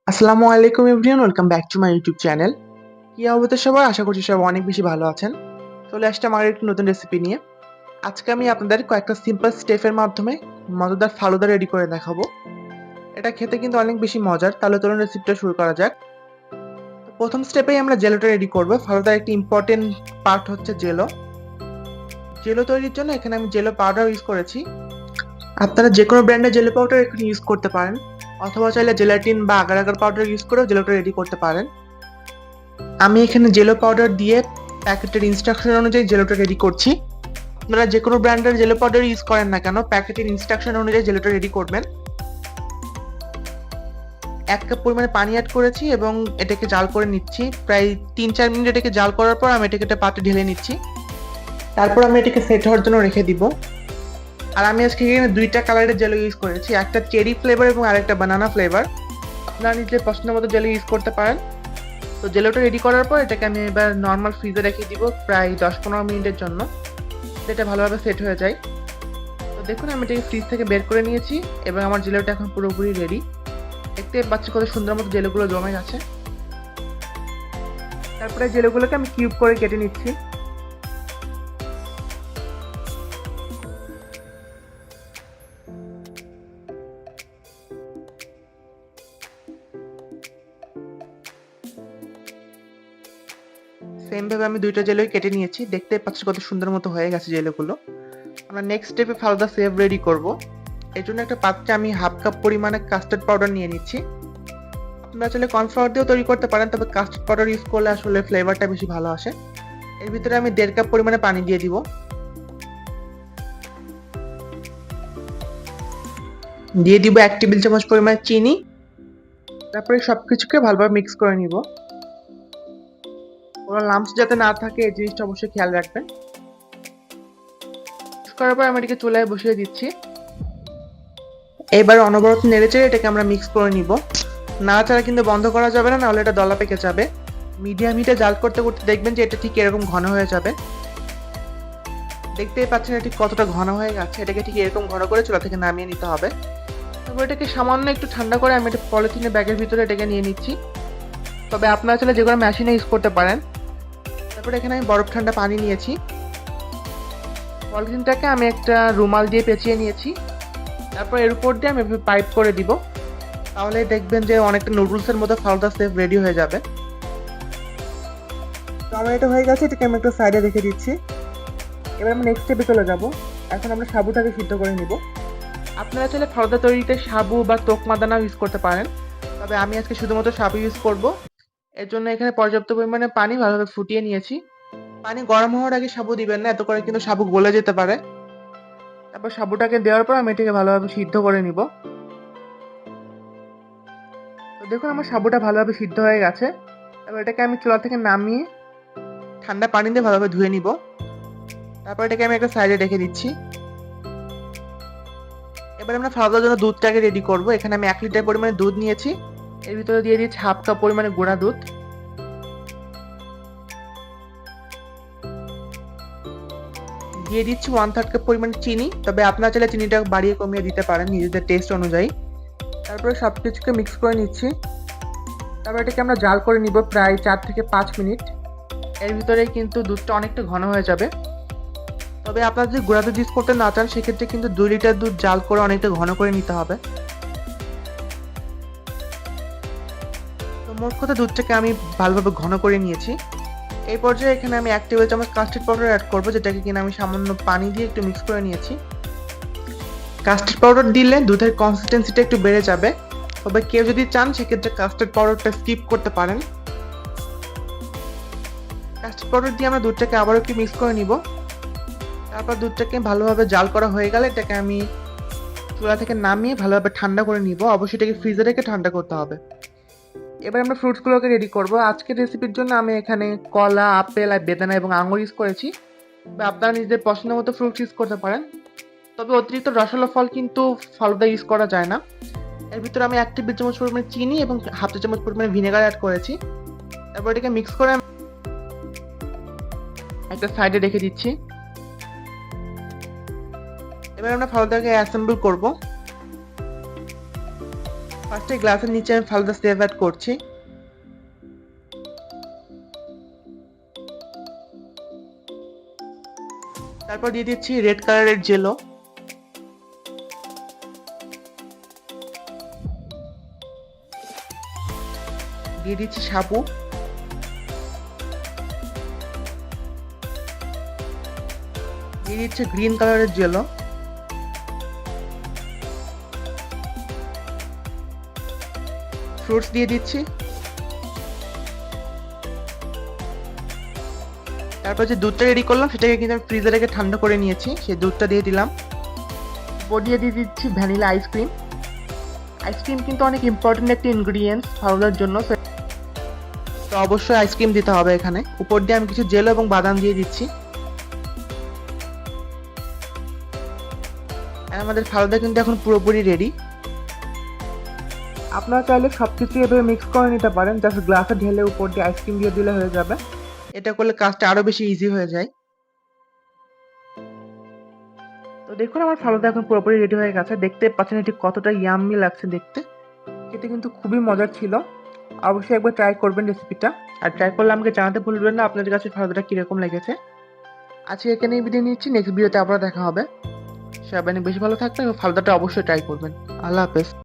আসসালামু আলাইকুম everyone, welcome back to my YouTube channel. কি অবস্থা সবার? আশা করছি সবাই অনেক বেশি ভালো আছেন। চলে আসলাম আমার একটি নতুন রেসিপি নিয়ে। আজকে আমি আপনাদের কয়েকটা সিম্পল স্টেপের মাধ্যমে মজাদার ফালুদা রেডি করে দেখাবো। এটা খেতে কিন্তু অনেক বেশি মজার। তাহলে চলুন রেসিপিটা শুরু করা যাক। তো প্রথম স্টেপেই আমরা জেলোটা রেডি করব। ফালুদার একটি ইম্পর্টেন্ট পার্ট হচ্ছে জেলো। জেলো তৈরির জন্য এখানে আমি জেলো পাউডার ইউজ করেছি। আপনারা যে কোনো ব্র্যান্ডের জেলো পাউডার এখানে ইউজ করতে পারেন, অথবা চাইলে জেলাটিন বা আগার আগার পাউডার ইউজ করেও জেলোটা রেডি করতে পারেন। আমি এখানে জেলো পাউডার দিয়ে প্যাকেটের ইনস্ট্রাকশন অনুযায়ী জেলোটা রেডি করছি। আপনারা যে কোনো ব্র্যান্ডের জেলো পাউডার ইউজ করেন না কেন, প্যাকেটের ইনস্ট্রাকশন অনুযায়ী জেলোটা রেডি করবেন। 1 কাপ পরিমাণে পানি অ্যাড করেছি এবং এটাকে জাল করে নিচ্ছি। প্রায় 3-4 মিনিট এটাকে জাল করার পর আমি এটাকে একটা পাত্রে ঢেলে নিচ্ছি। তারপর আমি এটাকে সেট হওয়ার জন্য রেখে দিব। আর আমি আজকে এখানে 2টা কালারের জেলো ইউজ করেছি, একটা চেরি ফ্লেভার এবং আরেকটা বানানা ফ্লেভার। আপনারা নিজের পছন্দ মতো জেলো ইউজ করতে পারেন। তো জেলোটা রেডি করার পর এটাকে আমি এবার নর্মাল ফ্রিজে রেখে দিব প্রায় 10-15 মিনিটের জন্য, এটা ভালোভাবে সেট হয়ে যায়। তো দেখুন আমি এটাকে ফ্রিজ থেকে বের করে নিয়েছি এবং আমার জেলোটা এখন পুরোপুরি রেডি। দেখতে পাচ্ছি কত সুন্দর মতো জেলোগুলো জমে গেছে। তারপরে জেলোগুলোকে আমি কিউব করে কেটে নিচ্ছি। সেম ভাবে আমি 2টা জেলোই কেটে নিয়েছি। দেখতে পাচ্ছি কত সুন্দর মতো হয়ে গেছে জেলোগুলো। আমরা নেক্সট স্টেপে ফালুদা সেভ রেডি করব। এর জন্য একটা পাত্রে আমি 1/2 কাপ পরিমাণে কাস্টার্ড পাউডার নিয়ে নিচ্ছি। আপনারা চাইলে কর্নফ্লাওয়ার দিয়েও তৈরি করতে পারেন, তবে কাস্টার্ড পাউডার ইউজ করলে আসলে ফ্লেভারটা বেশি ভালো আসে। এর ভিতরে আমি 1.5 কাপ পরিমাণে পানি দিয়ে দিব। দিয়ে দিব 1 টেবিল চামচ পরিমাণে চিনি। তারপরে সবকিছুকে ভালোভাবে মিক্স করে নিব। কোনো লাম্পস যাতে না থাকে এই জিনিসটা অবশ্যই খেয়াল রাখবেন। মিক্স করার পর আমি এটাকে চুলায় বসিয়ে দিচ্ছি। এবার অনবরত নেড়েচেড়ে এটাকে আমরা মিক্স করে নিব। নাড়াচাড়া কিন্তু বন্ধ করা যাবে না, নাহলে এটা দলা পেকে যাবে। মিডিয়াম হিটে জাল করতে করতে দেখবেন যে এটা ঠিক এরকম ঘন হয়ে যাবে। দেখতেই পাচ্ছেন এটা ঠিক কতটা ঘন হয়ে গেছে। এটাকে ঠিক এরকম ঘন করে চুলা থেকে নামিয়ে নিতে হবে। তারপর এটাকে সামান্য একটু ঠান্ডা করে আমি একটা পলিথিনের ব্যাগের ভিতরে এটাকে নিয়ে নিচ্ছি। তবে আপনারা চাইলে যে কোনো মেশিনে ইউজ করতে পারেন। তারপর এখানে আমি বরফ ঠান্ডা পানি নিয়েছি। পলিথিনটাকে আমি একটা রুমাল দিয়ে পেঁচিয়ে নিয়েছি। তারপর এর উপর দিয়ে আমি পাইপ করে দিব। তাহলে দেখবেন যে অনেকটা নুডলসের মতো ফালুদা সেভ রেডি হয়ে যাবে। তো আমার এটা হয়ে গেছে, এটাকে আমি একটা সাইডে রেখে দিচ্ছি। এবার আমরা নেক্সট স্টেপে চলে যাব। এখন আমরা সাবুটাকে সিদ্ধ করে নিব। আপনারা চাইলে ফালুদা তৈরিতে সাবু বা তোকমা দানাও ইউজ করতে পারেন, তবে আমি আজকে শুধুমাত্র সাবু ইউজ করব। এর জন্য এখানে পর্যাপ্ত পরিমাণে পানি ভালোভাবে ফুটিয়ে নিয়েছি। পানি গরম হওয়ার আগে সাবু দিবেন না, এত করে কিন্তু সাবু গলে যেতে পারে। তারপর সাবুটাকে দেওয়ার পর আমি এটাকে ভালোভাবে সিদ্ধ করে নিব। তো দেখুন আমার সাবুটা ভালোভাবে সিদ্ধ হয়ে গেছে। এবার এটাকে আমি চুলা থেকে নামিয়ে ঠান্ডা পানি দিয়ে ভালোভাবে ধুয়ে নিব। তারপর এটাকে আমি একটা সাইডে রেখে দিচ্ছি। এবার আমরা ফালুদার জন্য দুধটাকে রেডি করব। এখানে আমি 1 লিটার পরিমাণে দুধ নিয়েছি। এর ভিতরে দিয়ে দিচ্ছি 1/2 কাপ পরিমাণে গুঁড়া দুধ। দিয়ে দিচ্ছি 1/3 কাপ পরিমাণে চিনি, তবে আপনারা চাইলে চিনিটা বাড়িয়ে কমিয়ে দিতে পারেন নিজেদের টেস্ট অনুযায়ী। তারপরে সবকিছুকে মিক্স করে নিচ্ছি। তারপর এটাকে আমরা জাল করে নিব প্রায় 4 থেকে 5 মিনিট। এর ভিতরেই কিন্তু দুধটা অনেকটা ঘন হয়ে যাবে। তবে আপনারা যদি গুঁড়া দুধ ইউজ করতে না চান, সেক্ষেত্রে কিন্তু 2 লিটার দুধ জাল করে অনেকটা ঘন করে নিতে হবে। তো মোট কথা দুধটাকে আমি ভালোভাবে ঘন করে নিয়েছি। এই পর্যায়ে এখানে আমি 1 টেবিল চামচ কাস্টার্ড পাউডার অ্যাড করব, যেটাকে কিনা আমি সামান্য পানি দিয়ে একটু মিক্স করে নিয়েছি। কাস্টার্ড পাউডার দিলে দুধের কনসিস্টেন্সিটা একটু বেড়ে যাবে, তবে কেউ যদি চান সেক্ষেত্রে কাস্টার্ড পাউডারটা স্কিপ করতে পারেন। কাস্টার্ড পাউডার দিয়ে আমরা দুধটাকে আবারও একটু মিক্স করে নিব। তারপর দুধটাকে ভালোভাবে জাল করা হয়ে গেলে এটাকে আমি চুলা থেকে নামিয়ে ভালোভাবে ঠান্ডা করে নিব। অবশ্যই এটাকে ফ্রিজে রেখে ঠান্ডা করতে হবে। এবার আমরা ফ্রুটসগুলোকে রেডি করব। আজকের রেসিপির জন্য আমি এখানে কলা, আপেল আর বেদানা এবং আঙুর ইউজ করেছি, বা আপনারা নিজেদের পছন্দ মতো ফ্রুটস ইউজ করতে পারেন। তবে অতিরিক্ত রসালো ফল কিন্তু ফালুদা ইউজ করা যায় না। এর ভিতরে আমি 1 টেবিল চামচ পরিমাণে চিনি এবং 1/2 চা চামচ পরিমাণে ভিনেগার অ্যাড করেছি। তারপর এটাকে মিক্স করে একটা সাইডে রেখে দিচ্ছি। এবার আমরা ফালুদাকে অ্যাসেম্বল করব। ফার্স্টে গ্লাসের নিচে আমি ফালুদা সেভ অ্যাড করছি। তারপর দিয়ে দিচ্ছি রেড কালারের জেলো। দিয়ে দিচ্ছি সাবু। দিয়ে দিচ্ছি গ্রিন কালারের জেলো। ফ্রুটস দিয়ে দিচ্ছি। তারপর যে দুধটা রেডি করলাম সেটাকে কিন্তু আমি ফ্রিজে রেখে ঠান্ডা করে নিয়েছি, সেই দুধটা দিয়ে দিলাম। উপর দিয়ে দিচ্ছি ভ্যানিলা আইসক্রিম। আইসক্রিম কিন্তু অনেক ইম্পর্টেন্ট একটা ইনগ্রিডিয়েন্টস ফালুদার জন্য, তো অবশ্যই আইসক্রিম দিতে হবে এখানে। উপর দিয়ে আমি কিছু জেলো এবং বাদাম দিয়ে দিচ্ছি। আর আমাদের ফালুদা কিন্তু এখন পুরোপুরি রেডি। আপনারা চাইলে সবকিছু এভাবে মিক্স করে নিতে পারেন, জাস্ট গ্লাসে ঢেলে উপর দিয়ে আইসক্রিম দিয়ে দিলে হয়ে যাবে। এটা করলে কাজটা আরো বেশি ইজি হয়ে যায়। তো দেখুন আমার ফালুদা এখন পুরোপুরি রেডি হয়ে গেছে। দেখতে পাচ্ছেন এটি কতটা ইয়াম্মি লাগছে দেখতে। এটা কিন্তু খুবই মজার ছিল। অবশ্যই একবার ট্রাই করবেন রেসিপিটা। আর ট্রাই করলে আমাকে জানাতে ভুলবেন না আপনাদের কাছে ফালুদাটা কিরকম লেগেছে। আজকে এখানেই বিদায় নিচ্ছি, নেক্সট ভিডিওতে আবার দেখা হবে। সবাই বেশি ভালো থাকবেন এবং ফালুদাটা অবশ্যই ট্রাই করবেন। আল্লাহ হাফেজ।